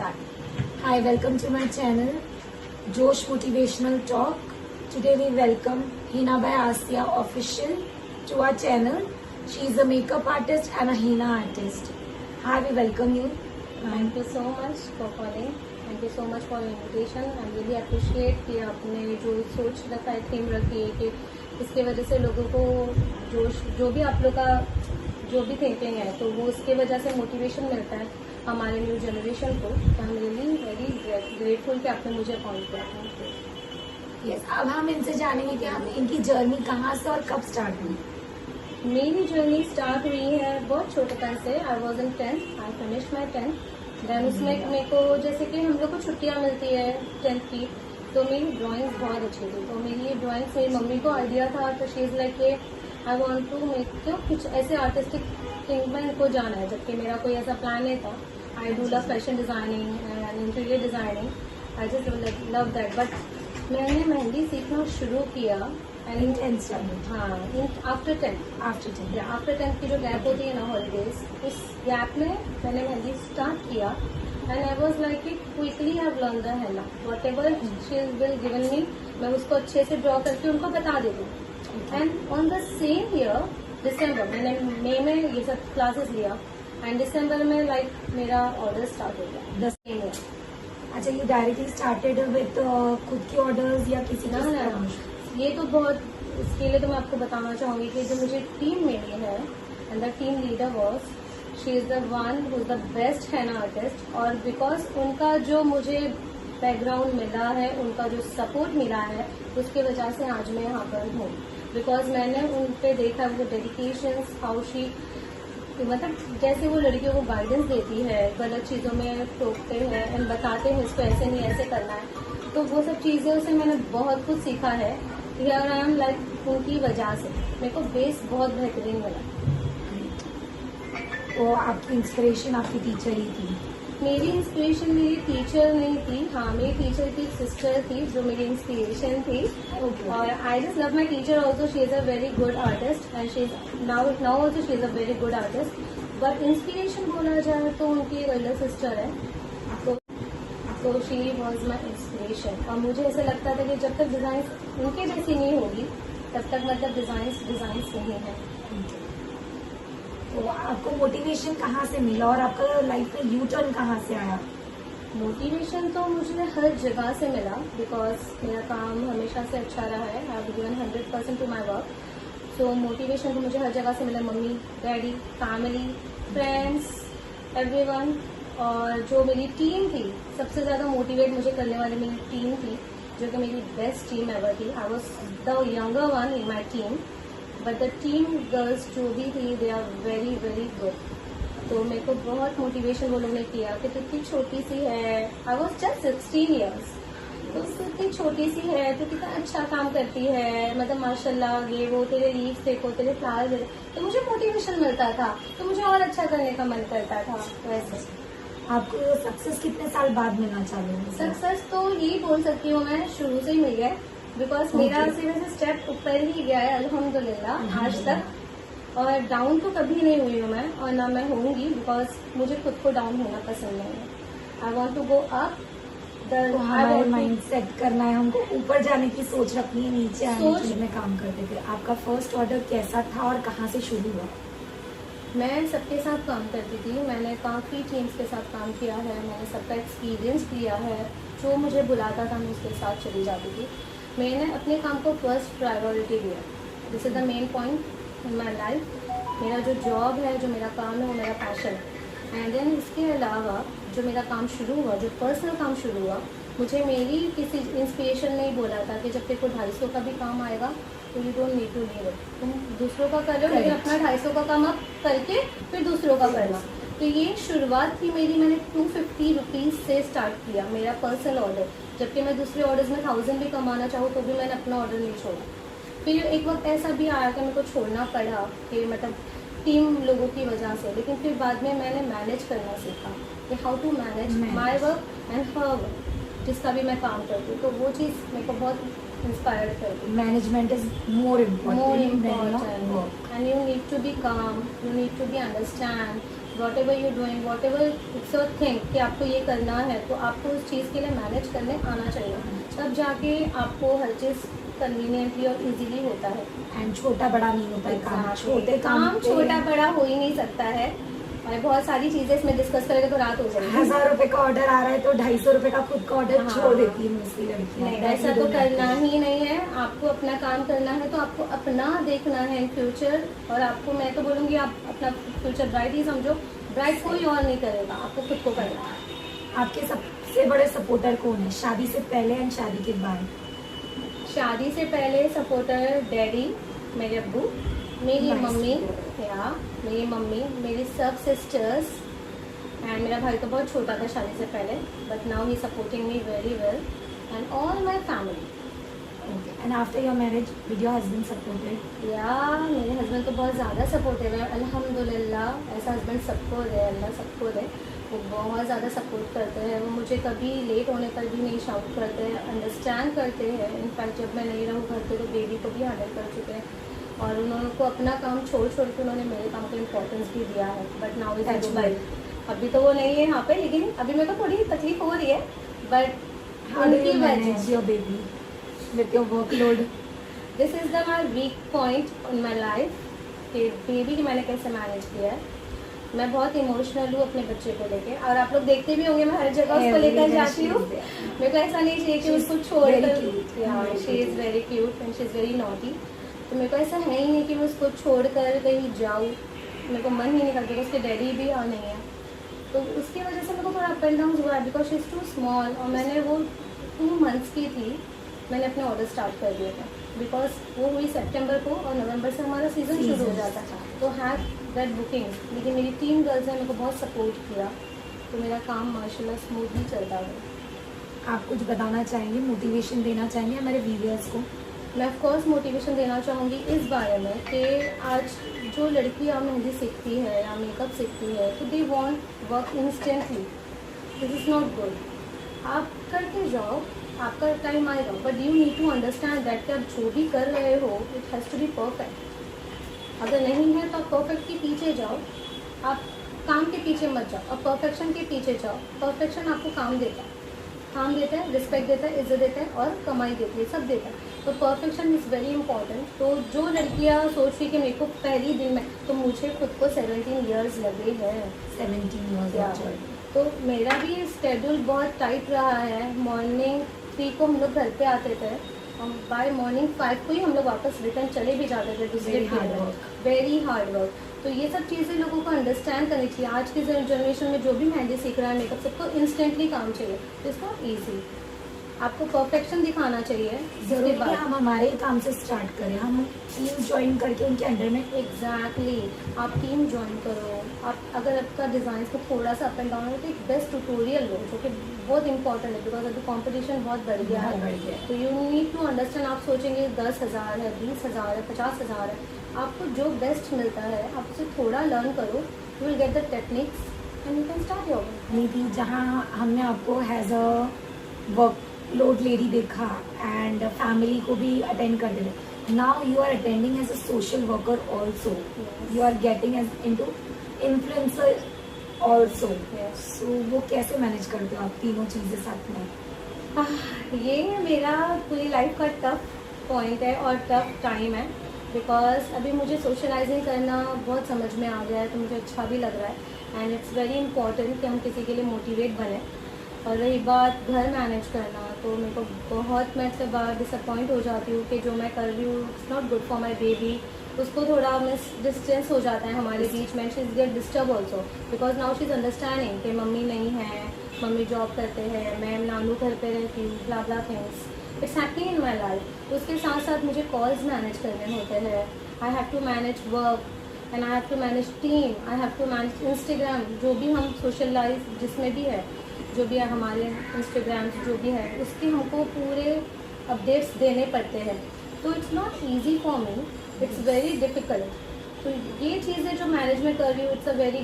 back. Hi, welcome to my channel, Josh Motivational Talk. Today we welcome Hina by Asya Official to our channel. She is a makeup artist and a henna artist. Hi, we welcome you. Thank you so much for calling. Thank you so much for your invitation. I really appreciate कि आपने जो सोच रखा है, theme रखी है कि इसके वजह से लोगों को जो भी आप लोग का जो भी थिंकिंग है तो वो उसके वजह से मोटिवेशन मिलता है हमारे न्यू जनरेशन को. तो I am really very grateful कि आपने मुझे अपॉइंट किया. Yes, अब हम इनसे जानेंगे कि हम इनकी जर्नी कहाँ से और कब स्टार्ट हुई. मेरी जर्नी स्टार्ट हुई है बहुत छोटेपन से. I was in 10th. I finish my 10th. Then उसमें मेरे को जैसे कि हम लोग को छुट्टियाँ मिलती है 10th की, तो मेरी ड्राइंग्स बहुत अच्छी थी. तो मेरी ड्राइंग्स मेरी मम्मी को आइडिया था, तो शी इज़ लाइक कि आई वॉन्ट टू मेक क्यों कुछ ऐसे आर्टिस्टिक थिंग में इनको जाना है, जबकि मेरा कोई ऐसा प्लान नहीं था. I do love fashion designing and interior designing. I just love that. But मैंने मेहंदी सीखना शुरू किया In 10th standard. हाँ, after 10th. After 10th. After 10th की जो गैप होती है ना हॉलीडेज, उस गैप में मैंने मेहंदी स्टार्ट किया and I was like it quickly have learn the हैना. Whatever she will given me, मैं उसको अच्छे से ड्रॉ करके उनको बता देती हूँ. And on the same year December मैंने मई में ये सब क्लासेस लिया एंड दिसंबर में लाइक मेरा ऑर्डर स्टार्ट हो गया. The same year. अच्छा, ये डायरेक्टली स्टार्टेड विद खुद के ऑर्डर्स या किसी का? ना, ये तो बहुत, इसके लिए तो मैं आपको बताना चाहूंगी कि जो मुझे टीम मिली है and the team leader was, she is the one who is the best हैना आर्टिस्ट. और बिकॉज उनका जो मुझे बैकग्राउंड मिला है, उनका जो सपोर्ट मिला है, उसकी वजह से आज मैं यहाँ पर हूँ. बिकॉज मैंने उन पे देखा वो डेडिकेशन, हाउ शी, मतलब जैसे वो लड़कियों को गाइडेंस देती है, गलत चीज़ों में टोकते हैं एंड बताते हैं इसको ऐसे नहीं ऐसे करना है. तो वो सब चीज़ों से मैंने बहुत कुछ सीखा है. हियर आई एम लाइक उनकी वजह से मेरे को बेस बहुत बेहतरीन मिला. तो आपकी इंस्पिरेशन आपकी टीचर ही थी? मेरी इंस्पिरेशन मेरी टीचर नहीं थी. हाँ, मेरी टीचर की सिस्टर थी जो मेरी इंस्पिरेशन थी. और I just love my teacher also. She is a very good artist and she is now also she is a very good artist. But inspiration बोला जाए तो उनकी एल्डर सिस्टर है, तो शी वॉज माई इंस्पिरेशन. और मुझे ऐसा लगता था कि जब तक डिज़ाइन उनके जैसी नहीं होगी तब तक मतलब डिज़ाइन नहीं है. तो आपको मोटिवेशन कहाँ से मिला और आपका लाइफ में यू टर्न कहाँ से आया? मोटिवेशन तो मुझे हर जगह से मिला बिकॉज मेरा काम हमेशा से अच्छा रहा है. I have given 100% to my work. So motivation तो मुझे हर जगह से मिला. Mummy, daddy, family, friends, everyone. और जो मेरी टीम थी, सबसे ज़्यादा मोटिवेट मुझे करने वाली मेरी टीम थी, जो कि मेरी बेस्ट टीम एवर थी. I was the younger one in my team, but the team girls जो भी थी they are very very good. तो मेरे को बहुत मोटिवेशन वो लोग ने किया कि तू इतनी छोटी सी है. I was just 16 years. तो तू इतनी छोटी सी है, तो कितना अच्छा काम करती है, मतलब माशाल्लाह, ये वो तेरे लीव्स देखो, तेरे फ्लावर्स देखो. तो मुझे मोटिवेशन मिलता था, तो मुझे और अच्छा करने का मन करता था. वैसे आपको सक्सेस कितने साल बाद मिलना चालू हुआ? सक्सेस तो यही बोल सकती हूँ मैं, शुरू से ही मिल गया. बिकॉज मेरा सिर्फ से स्टेप ऊपर ही गया है अल्हम्दुलिल्लाह आज तक. और डाउन तो कभी नहीं हुई हूँ मैं, और ना मैं होंगी, बिकॉज मुझे खुद को डाउन होना पसंद नहीं है. I want to go up. तो हमारे माइंड सेट करना है, हमको ऊपर जाने की सोच रखनी है, नीचे आने की में काम करते थे. आपका फर्स्ट ऑर्डर कैसा था और कहाँ से शुरू हुआ? मैं सबके साथ काम करती थी. मैंने काफ़ी टीम्स के साथ काम किया है. मैंने सबका एक्सपीरियंस लिया है. जो मुझे बुलाता था मैं उसके साथ चली जाती थी. मैंने अपने काम को फर्स्ट प्रायोरिटी दिया. This is the main point in my life. मेरा जो जॉब है, जो मेरा काम है, वो मेरा पैशन है. एंड देन इसके अलावा जो मेरा काम शुरू हुआ, जो पर्सनल काम शुरू हुआ, मुझे मेरी किसी इंस्पिरेशन ने ही बोला था कि जब तेरे को 250 का भी काम आएगा तो you don't need to leave it. तुम दूसरों का कर लो, लेकिन अपना 250 का काम आप करके फिर दूसरों का करना. तो ये शुरुआत थी मेरी. मैंने 250 रुपीज़ से स्टार्ट किया मेरा पर्सनल ऑर्डर, जबकि मैं दूसरे ऑर्डर्स में 1000 भी कमाना चाहूँ तो भी मैंने अपना ऑर्डर नहीं छोड़ा. फिर एक वक्त ऐसा भी आया कि मेरे को छोड़ना पड़ा कि मतलब टीम लोगों की वजह से. लेकिन फिर बाद में मैंने मैनेज करना सीखा कि how to manage my work and her work, जिसका भी मैं काम करती हूँ. तो वो चीज़ मेरे को बहुत इंस्पायर करती. Management is more important and you need to be calm, you need to be understand whatever you doing, whatever it's your thing कि आपको ये करना है, तो आपको उस चीज़ के लिए मैनेज करने आना चाहिए, तब जाके आपको हर चीज़ कन्वीनियंटली और इजीली होता है। एंड छोटा बड़ा नहीं होता है काम, Exactly. छोटे काम पे छोटा बड़ा हो ही नहीं सकता है, और बहुत सारी चीज़ें इसमें डिस्कस करेंगे तो रात हो जाएगी। 1000 रुपए का ऑर्डर आ रहा है तो 250 रुपए का खुद का ऑर्डर हाँ। छोड़ देती है मोस्टली लड़कियां। नहीं, ऐसा तो करना ही नहीं है। आपको अपना काम करना है तो आपको अपना देखना है इन फ्यूचर, और आपको, मैं तो बोलूँगी आप अपना फ्यूचर ब्राइट ही समझो, ब्राइट कोई और नहीं करेगा, आपको खुद को करना है। आपके सबसे बड़े सपोर्टर कौन है, शादी से पहले एंड शादी के बाद? शादी से पहले सपोर्टर डैडी, मेरे अब्बू, मेरी Nice. मम्मी, या मेरी मम्मी, मेरी सब सिस्टर्स, एंड मेरा भाई तो बहुत छोटा था शादी से पहले, but now he supporting me very well, and all my family. Okay. And after your marriage, did your husband supported? या मेरे हस्बैंड तो बहुत ज़्यादा सपोर्टिव है, अल्हम्दुलिल्लाह। ऐसा हस्बैंड सबको दे, अल्लाह सबको दे। वो बहुत ज़्यादा सपोर्ट करते हैं, वो मुझे कभी लेट होने पर भी नहीं शाउट करते हैं, अंडरस्टैंड करते हैं। इनफैक्ट जब मैं नहीं रहूँ घर पे तो बेबी को भी हैंडल कर चुके हैं, और उन्होंने को अपना काम छोड़ छोड़ के उन्होंने मेरे काम को इम्पोर्टेंस भी दिया है। But now is That's Dubai, अभी तो वो नहीं है यहाँ पे, लेकिन अभी मेरे को थोड़ी तकलीफ हो रही है, बट How do you उनकी manage वजह, your baby with your workload? This is the my weak point in my life कि बेबी की मैंने कैसे मैनेज किया है। मैं बहुत इमोशनल हूँ अपने बच्चे को लेके, और आप लोग देखते भी होंगे मैं हर जगह उसको लेकर जाती हूँ। मेरे को ऐसा नहीं चाहिए कि उसको छोड़ कर, she is very cute and she is very naughty, तो मेरे को ऐसा है ही नहीं कि मैं उसको छोड़ कर कहीं जाऊँ, मेरे को मन ही नहीं करता। उसके डैडी भी और नहीं है, तो उसकी वजह से मेरे को थोड़ा अप एंड डाउन हुआ है, because she is too small. और मैंने वो 2 मंथ्स की थी, मैंने अपने ऑर्डर स्टार्ट कर दिए थे, बिकॉज वो हुई सितंबर को, और नवंबर से हमारा सीज़न शुरू हो जाता था, तो हैव दैट बुकिंग। लेकिन मेरी 3 गर्ल्स ने मेरे को बहुत सपोर्ट किया, तो मेरा काम माशाल्लाह स्मूथली चलता है। आप कुछ बताना चाहेंगे, मोटिवेशन देना चाहेंगे हमारे व्यूअर्स को? मैं ऑफकोर्स मोटिवेशन देना चाहूँगी इस बारे में कि आज जो लड़कियाँ मेहंदी सीखती है या मेकअप सीखती है, तो they want work instantly. This is not good. आप करते जाओ, आपका टाइम आएगा, but you need to understand that कि आप जो भी कर रहे हो it has to be perfect. अगर नहीं है तो आप परफेक्ट के पीछे जाओ, आप काम के पीछे मत जाओ, आप परफेक्शन के पीछे जाओ। परफेक्शन आपको काम देता है, रिस्पेक्ट देता है, इज्जत देता है, और कमाई देती है, सब देता है। तो परफेक्शन इज़ वेरी इंपॉर्टेंट। तो जो लड़कियाँ सोच रही कि मेरे को पहली दिन में, तो मुझे खुद को 17 ईयर्स लगे हैं, 17 years old. तो मेरा भी स्केड्यूल बहुत टाइट रहा है। मॉर्निंग 3 को हम लोग घर पे आते थे, हम बाय मॉर्निंग 5 को ही हम लोग वापस रिटर्न चले भी जाते थे दूसरे Very hard दिन। work. Very hard work. तो ये सब चीज़ें लोगों को अंडरस्टैंड करनी चाहिए। आज की जनरेशन में जो भी मेहंदी सीख रहा है, मेकअप, सबको इंस्टेंटली काम चाहिए, तो इसका ईजी, आपको परफेक्शन दिखाना चाहिए। जरूरी इसके है बाद हम हमारे ही काम से स्टार्ट करें, हम टीम ज्वाइन करके उनके अंडर में। एग्जैक्टली आप टीम ज्वाइन करो। आप अगर आपका डिज़ाइन को थोड़ा सा अप एंड डाउन हो तो एक बेस्ट ट्यूटोरियल लो, जो कि बहुत इंपॉर्टेंट है, बिकॉज अभी कंपटीशन बहुत बढ़ गया बहुत है। बढ़ गया है। तो यू नीड टू अंडरस्टैंड। आप सोचेंगे 10,000 है, 20,000 है, 50,000 है, आपको जो बेस्ट मिलता है आप उसे थोड़ा लर्न करो, you will get the techniques and you can start your work. Niti, जहाँ हमने आपको हैज़ अ वर्कलोड लेडी देखा एंड फैमिली को भी अटेंड कर दे, now you are attending as a social worker also, you are getting as into influencer also. Yes. So वो कैसे मैनेज करते हो आप तीनों चीज़ें साथ में? ये मेरा पूरी लाइफ का टफ पॉइंट है और टफ टाइम है, बिकॉज अभी मुझे सोशलाइजिंग करना बहुत समझ में आ गया है, तो मुझे अच्छा भी लग रहा है, एंड इट्स वेरी इंपॉर्टेंट कि हम किसी के लिए मोटिवेट बने। और रही बात घर मैनेज करना, तो मेरे को बहुत, मैं इसके बाद डिसअपॉइंट हो जाती हूँ कि जो मैं कर रही हूँ it's not good for my baby. उसको थोड़ा मिस डिस्टेंस हो जाता है हमारे बीच में, she is get disturb also, because now she is understanding कि मम्मी नहीं है, मम्मी जॉब करते हैं, मैं नानू घर पे रहती हूँ, blah blah things it's happening in my life. उसके साथ साथ मुझे कॉल्स मैनेज करने होते हैं, I have to manage work and I have to manage team, I have to manage Instagram, जो भी हम सोशल लाइफ जिसमें भी है, जो भी है हमारे इंस्टाग्राम जो भी है, उसके हमको पूरे अपडेट्स देने पड़ते हैं। तो it's not easy for me, it's very difficult. तो ये चीज़ें जो मैनेजमेंट कर रही हूँ it's a very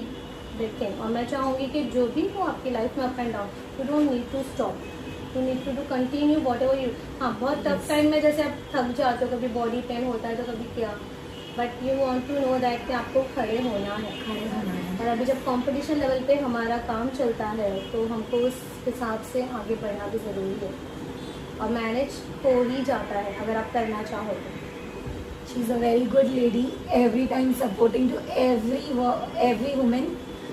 big thing, और मैं चाहूँगी कि जो भी हो आपकी लाइफ में up and down, you don't need to stop, you need to do continue whatever you. हाँ, बहुत टफ टाइम में जैसे आप थक जाते हो, कभी बॉडी पेन होता है तो कभी क्या, but you want to know that कि आपको खड़े होना है। खड़े होना है। और अभी जब कंपटीशन लेवल पे हमारा काम चलता है तो हमको उस हिसाब से आगे बढ़ना भी ज़रूरी है, और मैनेज हो ही जाता है अगर आप करना चाहो तो। She is a very good lady, every time supporting to every woman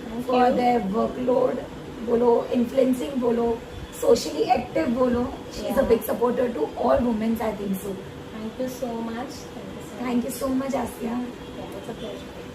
Thank for you. their workload, बोलो influencing बोलो, socially active बोलो. She is a Yeah. big supporter to all women, I think so. Thank you so much. Thank you so much, Asya. Yeah, it's a pleasure.